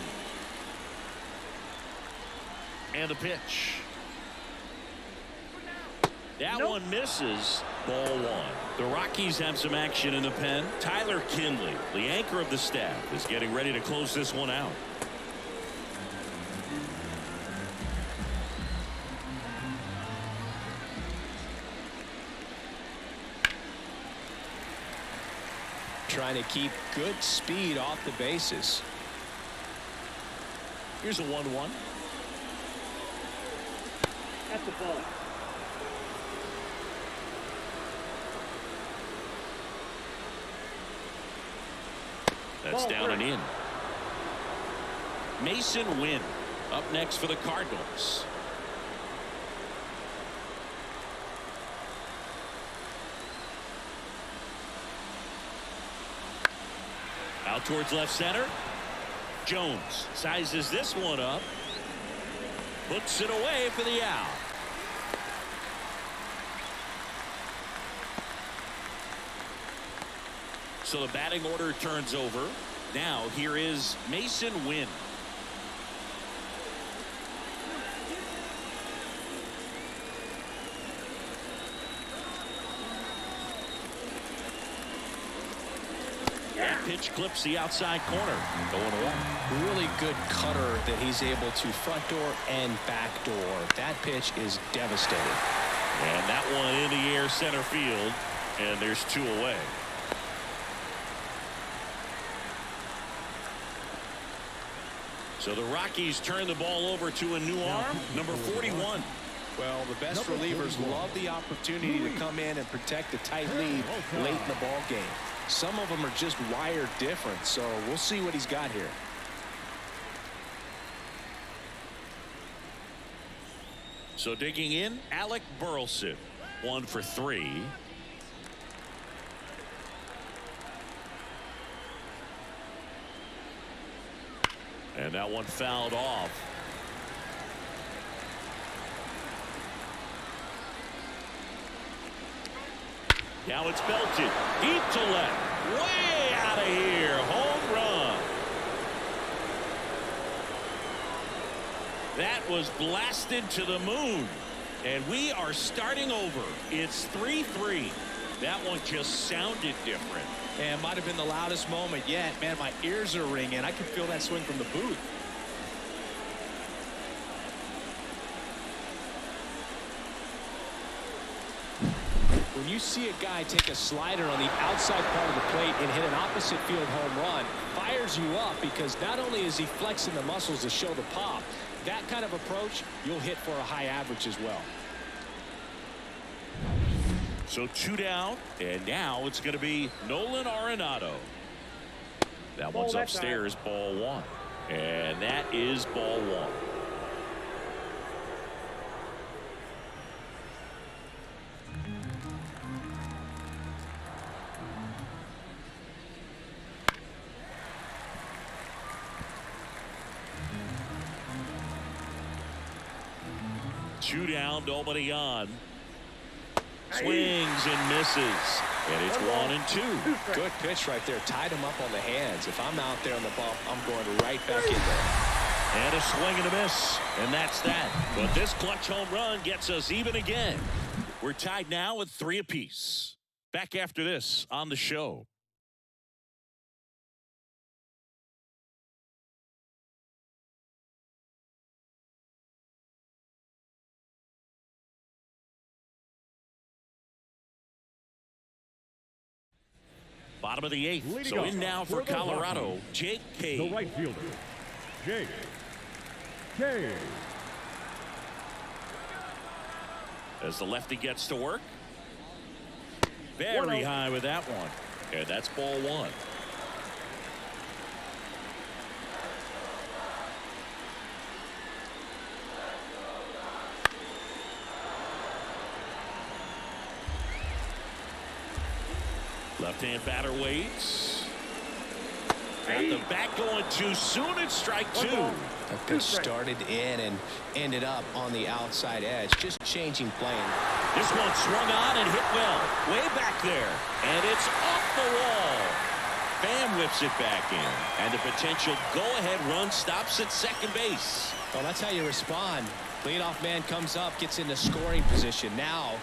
And the pitch. That one misses. Ball 1. The Rockies have some action in the pen. Tyler Kinley, the anchor of the staff, is getting ready to close this one out. Trying to keep good speed off the bases. Here's a 1-1. That's the ball. That's down and in. Mason Wynn up next for the Cardinals. Out towards left center. Jones sizes this one up. Puts it away for the out. So the batting order turns over. Now here is Mason Wynn. That pitch clips the outside corner. Going away. Really good cutter that he's able to front door and back door. That pitch is devastating. And that one in the air center field. And there's 2 away. So the Rockies turn the ball over to a new arm, number 41. Well, the best relievers love the opportunity to come in and protect a tight lead late in the ball game. Some of them are just wired different, so we'll see what he's got here. So digging in, Alec Burleson, 1 for 3. And that one fouled off. Now it's belted deep to left, way out of here. Home run. That was blasted to the moon, and we are starting over. It's 3-3. That one just sounded different. And might have been the loudest moment yet. Man, my ears are ringing. I could feel that swing from the booth. When you see a guy take a slider on the outside part of the plate and hit an opposite field home run, fires you up because not only is he flexing the muscles to show the pop, that kind of approach, you'll hit for a high average as well. So 2 down, and now it's going to be Nolan Arenado. That one's upstairs, ball 1. And that is ball 1. Two down, nobody on. Swings and misses. And it's 1-2. Good pitch right there. Tied him up on the hands. If I'm out there on the bump, I'm going right back in there. And a swing and a miss. And that's that. But this clutch home run gets us even again. We're tied now with 3 apiece. Back after this on the show. bottom of the eighth. Leading So off in now for for the Colorado, Rockies, Jake the Cave. right fielder, Jake Cave. As the lefty gets to work. Very high with that one. And that's ball one. Left-hand batter waits. Got the bat going too soon. It's strike two. That pitch started in and ended up on the outside edge. Just changing plane. This one swung on and hit well. Way back there. And it's off the wall. Bam whips it back in. And the potential go-ahead run stops at second base. Well, that's how you respond. Leadoff man comes up, gets into scoring position. Now,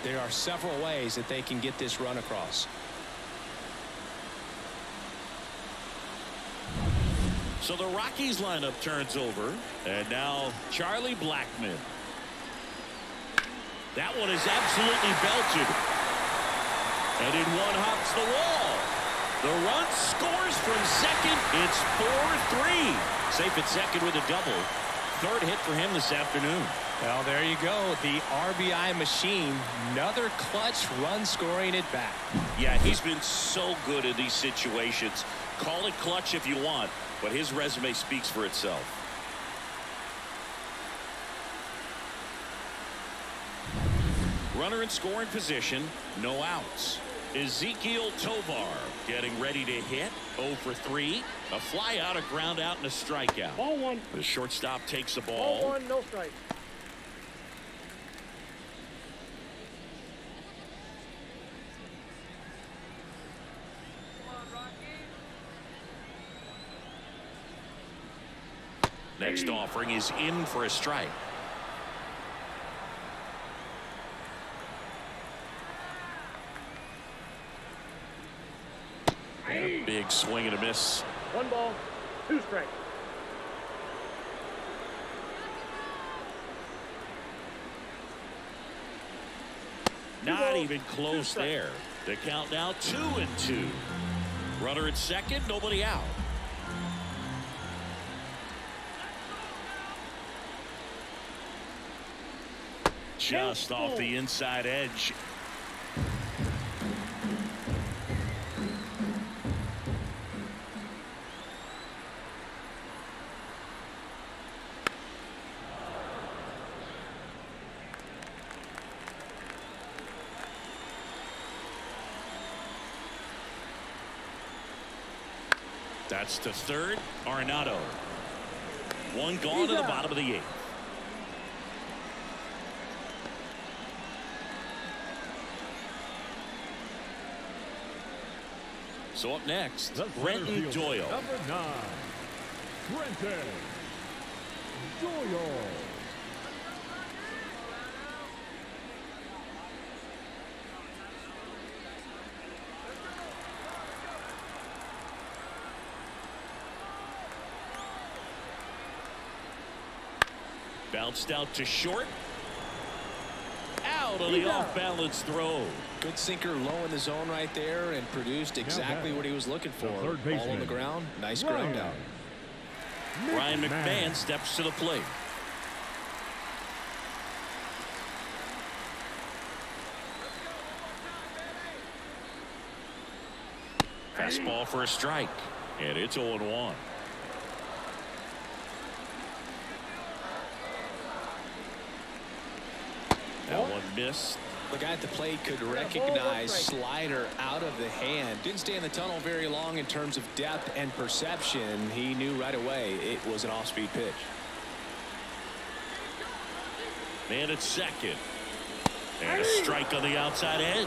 there are several ways that they can get this run across. So the Rockies lineup turns over. And now Charlie Blackmon. That one is absolutely belted. And in one hops the wall. The run scores from second. It's 4-3. Safe at second with a double. Third hit for him this afternoon. Well, there you go. The RBI machine. Another clutch run scoring at bat. Yeah, he's been so good in these situations. Call it clutch if you want, but his resume speaks for itself. Runner in scoring position, no outs. Ezekiel Tovar getting ready to hit. 0 for 3. A fly out, a ground out, and a strikeout. Ball one. The shortstop takes the Ball ball. one, no strike. Next offering is in for a strike. And a big swing and a miss. 1 ball, 2 strikes. Not even close there. The count now 2-2. Runner at second, nobody out. Just off the inside edge. That's to third. Arenado. One gone to the bottom of the eighth. So up next, Brenton Doyle. Number 9, Brenton Doyle. Bounced out to short. Out on the off-balance throw. Good sinker low in the zone right there and produced exactly what he was looking for. Ball on the ground. Nice ground out. Ryan McMahon steps to the plate. Fastball for a strike. And it's 0-1. That one missed. The guy at the plate could recognize slider out of the hand. Didn't stay in the tunnel very long in terms of depth and perception. He knew right away it was an off-speed pitch. Man at second. And a strike on the outside edge.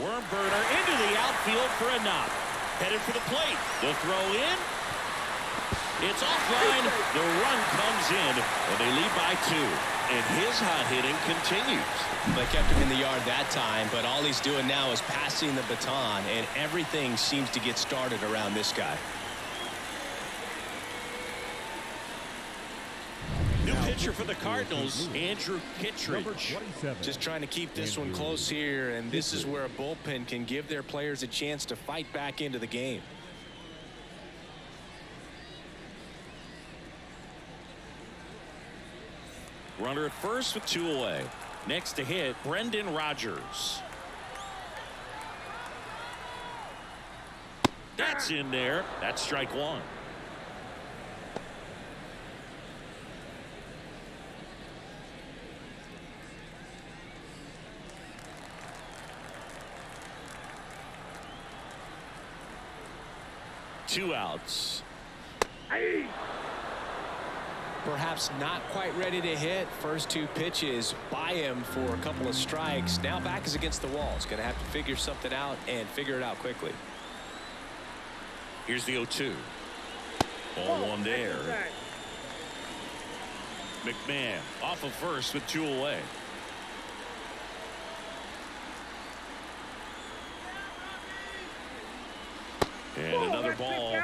Worm burner into the outfield for a knock. Headed for the plate. The throw in. It's offline. The run comes in, and they lead by 2. And his hot hitting continues. They kept him in the yard that time, but all he's doing now is passing the baton, and everything seems to get started around this guy. pitcher for the Cardinals, Andrew Number Kittredge. 27. Just trying to keep this one close here, and this is where a bullpen can give their players a chance to fight back into the game. Runner at first with 2 away. Next to hit, Brendan Rodgers. That's in there. That's strike 1. Two outs. Perhaps not quite ready to hit. First 2 pitches by him for a couple of strikes. Now back is against the wall. He's going to have to figure something out and figure it out quickly. Here's the 0-2. Ball 1 there. McMahon off of first with 2 away. And another ball.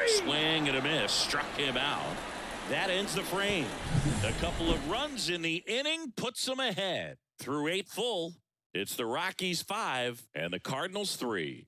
Swing and a miss. Struck him out. That ends the frame. A couple of runs in the inning puts them ahead. Through 8 full, it's the Rockies 5 and the Cardinals 3.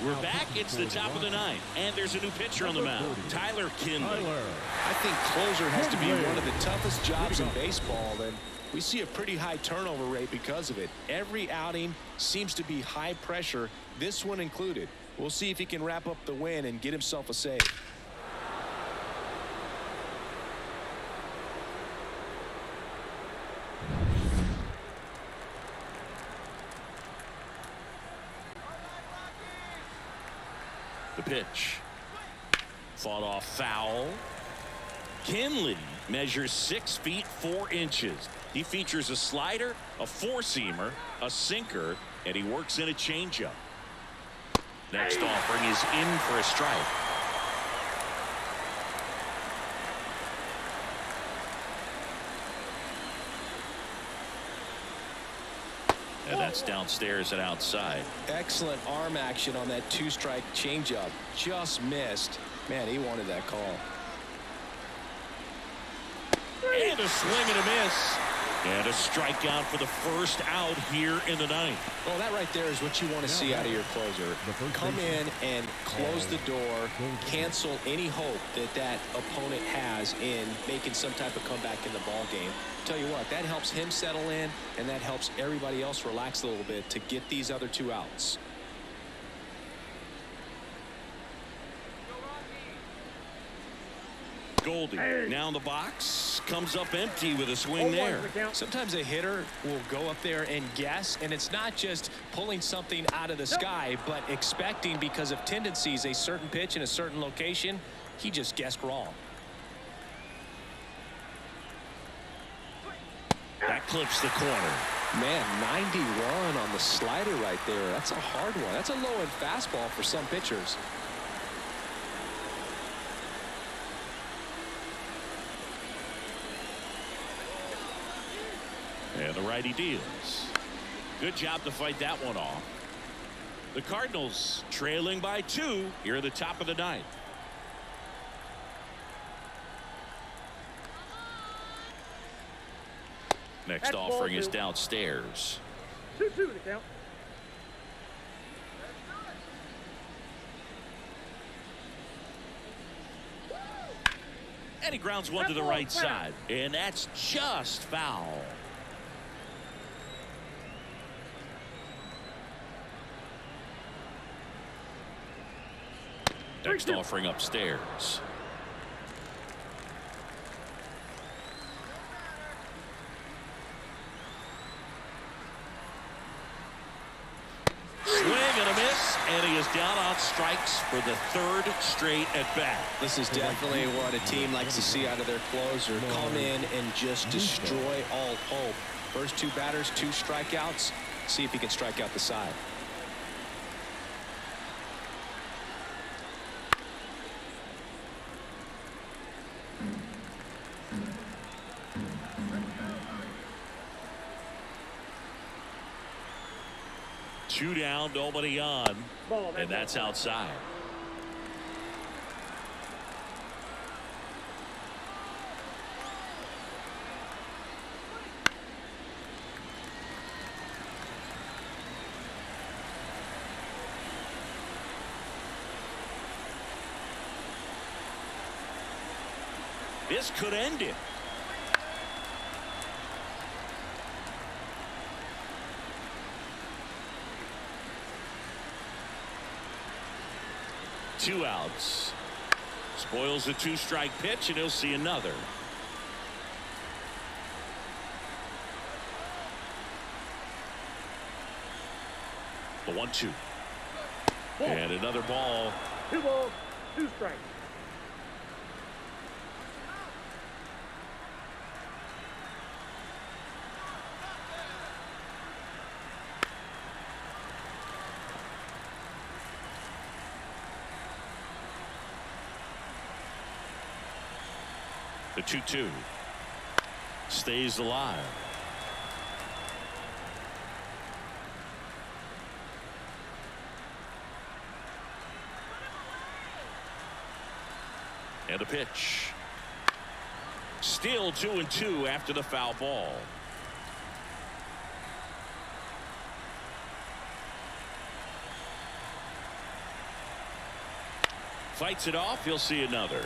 We're back. It's the top of the 9th, and there's a new pitcher on the mound, Tyler Kinley. I think closer has to be one of the toughest jobs in baseball, and we see a pretty high turnover rate because of it. Every outing seems to be high pressure, this one included. We'll see if he can wrap up the win and get himself a save. The pitch. Fought off foul. Kinley measures 6 feet 4 inches. He features a slider, a 4-seamer, a sinker, and he works in a changeup. Next offering is in for a strike. And that's downstairs and outside. Excellent arm action on that 2-strike changeup. Just missed. Man, he wanted that call. And a swing and a miss. And a strikeout for the first out here in the 9th. Well, that right there is what you want to see out of your closer. Come in and close the door, cancel any hope that that opponent has in making some type of comeback in the ball game. Tell you what, that helps him settle in, and that helps everybody else relax a little bit to get these other 2 outs. Goldie now in the box, comes up empty with a swing there. Sometimes a hitter will go up there and guess, and it's not just pulling something out of the sky, but expecting because of tendencies a certain pitch in a certain location. He just guessed wrong. That clips the corner. Man, 91 on the slider right there. That's a hard one. That's a low-end fastball for some pitchers. And the righty deals. Good job to fight that one off. The Cardinals trailing by 2 here at the top of the 9th. Next offering is downstairs. 2-2 to count. And he grounds one to the right side. And that's just foul. Next offering upstairs. Swing and a miss. and he is down on strikes for the third straight at bat. This is definitely what a team likes to see out of their closer. Come in and just destroy all hope. First two batters, 2 strikeouts. See if he can strike out the side. Two down, nobody on, and that's outside. This could end it. Two outs. Spoils the 2-strike pitch, and he'll see another. The 1-2. And another ball. 2 balls, 2 strikes. The 2-2 stays alive. And a pitch. Still 2-2 after the foul ball. Fights it off. He'll see another.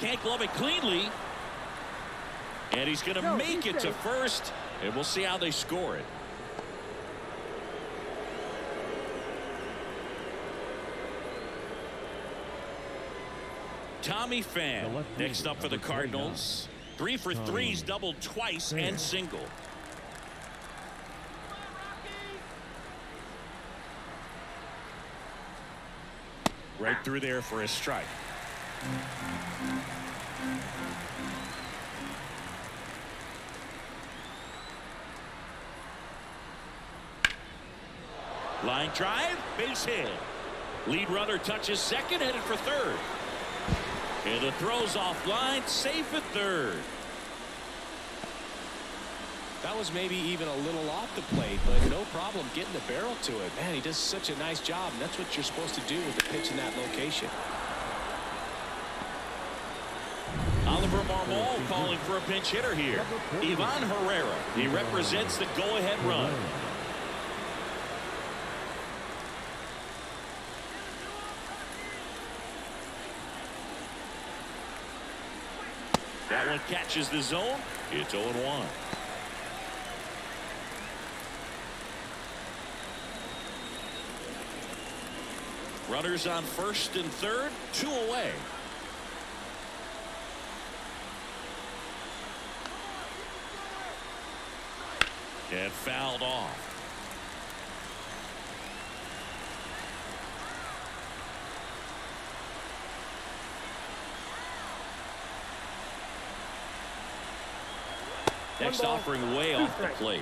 Can't glove it cleanly. And he's going to make it to first. And we'll see how they score it. Tommy Pham next up for the Cardinals. 3 for 3's doubled twice and single. Right through there for a strike. Line drive, base hit. Lead runner touches second, headed for third. And the throw's offline, safe at third. That was maybe even a little off the plate, but no problem getting the barrel to it. Man, he does such a nice job, and that's what you're supposed to do with the pitch in that location. Oliver Marmol calling for a pinch hitter here. Ivan Herrera. He represents the go-ahead run. That one catches the zone. It's 0-1. Runners on first and third, 2 away. And fouled off. Next offering way off the plate.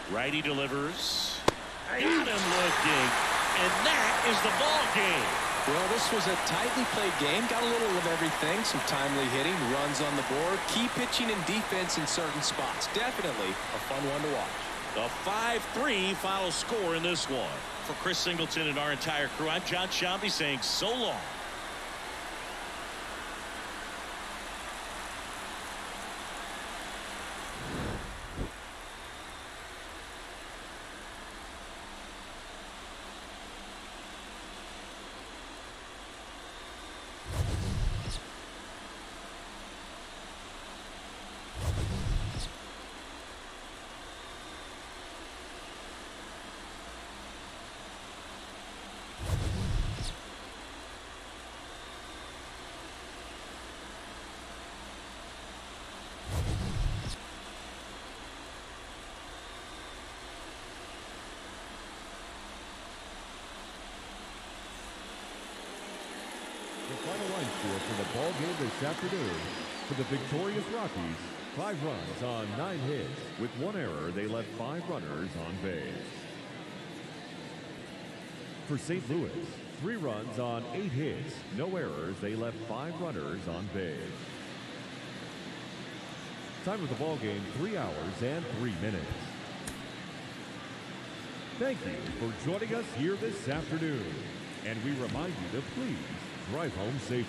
Righty delivers. Got him looking. And that is the ball game. Well, this was a tightly played game. Got a little of everything. Some timely hitting, runs on the board, key pitching and defense in certain spots. Definitely a fun one to watch. The 5-3 final score in this one. For Chris Singleton and our entire crew, I'm John Shambi saying so long. combined score for the ball game this afternoon. For the victorious Rockies, 5 runs on 9 hits. With 1 error, they left 5 runners on base. For St. Louis, 3 runs on 8 hits. No errors, they left 5 runners on base. Time of the ball game, 3 hours and 3 minutes. Thank you for joining us here this afternoon. And we remind you to please drive home safely.